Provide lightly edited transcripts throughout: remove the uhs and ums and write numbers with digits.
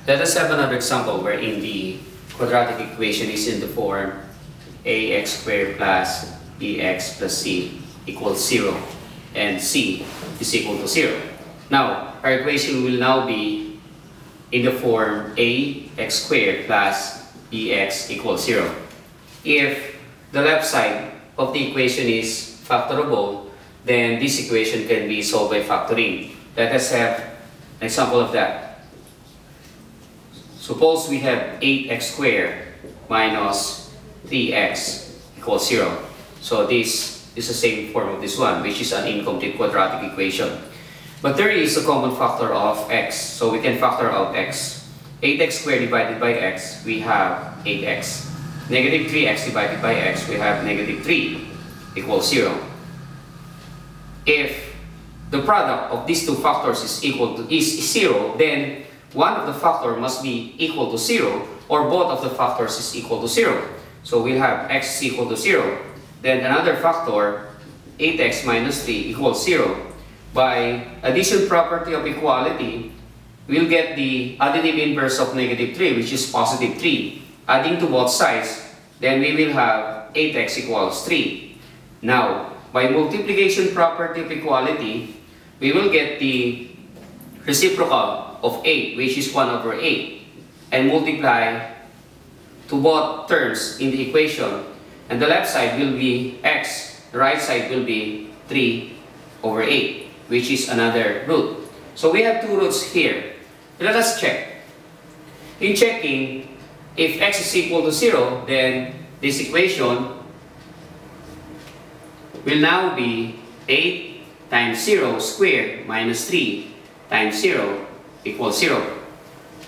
Let us have another example wherein the quadratic equation is in the form ax squared plus bx plus c equals 0 and c is equal to 0. Now, our equation will now be in the form ax squared plus bx equals 0. If the left side of the equation is factorable, then this equation can be solved by factoring. Let us have an example of that. Suppose we have 8x squared minus 3x equals 0. So this is the same form of this one, which is an incomplete quadratic equation. But there is a common factor of x, so we can factor out x. 8x squared divided by x, we have 8x. Negative 3x divided by x, we have negative 3 equals 0. If the product of these two factors is 0, then one of the factor must be equal to 0, or both of the factors is equal to 0. So we'll have x is equal to 0. Then another factor, 8x minus 3 equals 0. By addition property of equality, we'll get the additive inverse of negative 3, which is positive 3. Adding to both sides, then we will have 8x equals 3. Now, by multiplication property of equality, we will get the reciprocal of 8, which is 1 over 8, and multiply to both terms in the equation. And the left side will be x, the right side will be 3 over 8, which is another root. So we have two roots here. Let us check. In checking, if x is equal to 0, then this equation will now be 8 times 0 squared minus 3 times 0 equals 0.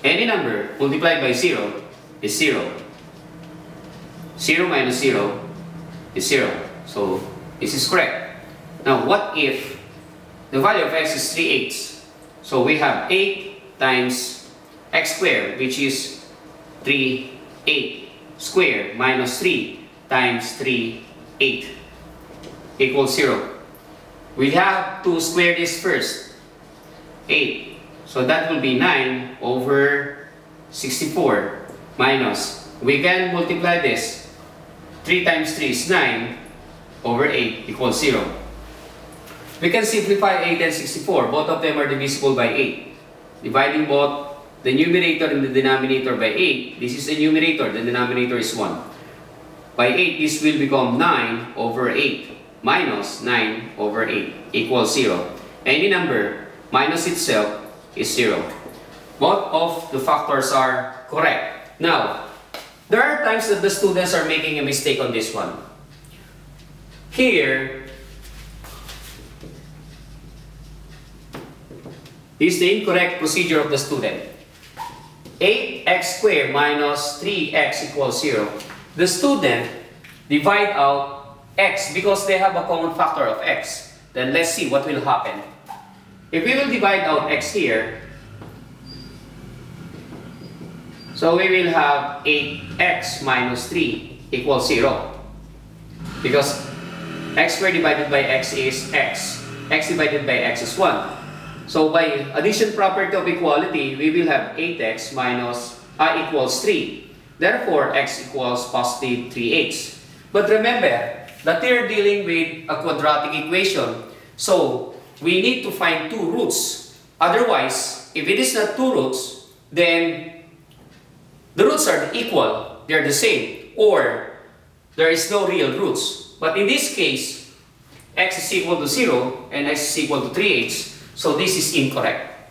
Any number multiplied by 0 is 0. 0 minus 0 is 0. So this is correct. Now what if the value of x is 3/8? So we have 8 times x squared, which is 3/8 squared minus 3 times 3/8 equals 0. We have to square this first. 8. So that will be 9 over 64 minus, we can multiply this. 3 times 3 is 9 over 8 equals 0. We can simplify 8 and 64. Both of them are divisible by 8. Dividing both the numerator and the denominator by 8, this is the numerator, the denominator is 1. By 8, this will become 9 over 8 minus 9 over 8 equals 0. Any number minus itself is 0. Both of the factors are correct. Now, there are times that the students are making a mistake on this one. Here, this is the incorrect procedure of the student. 8x squared minus 3x equals 0. The student divide out x because they have a common factor of x. Then let's see what will happen. If we will divide out x here, so we will have 8x minus 3 equals 0. Because x squared divided by x is x. X divided by x is 1. So by addition property of equality, we will have 8x minus equals 3. Therefore, x equals positive 3/8. But remember that we are dealing with a quadratic equation. So we need to find two roots. Otherwise, if it is not two roots, then the roots are equal, they are the same, or there is no real roots. But in this case, x is equal to 0 and x is equal to 3/8, so this is incorrect.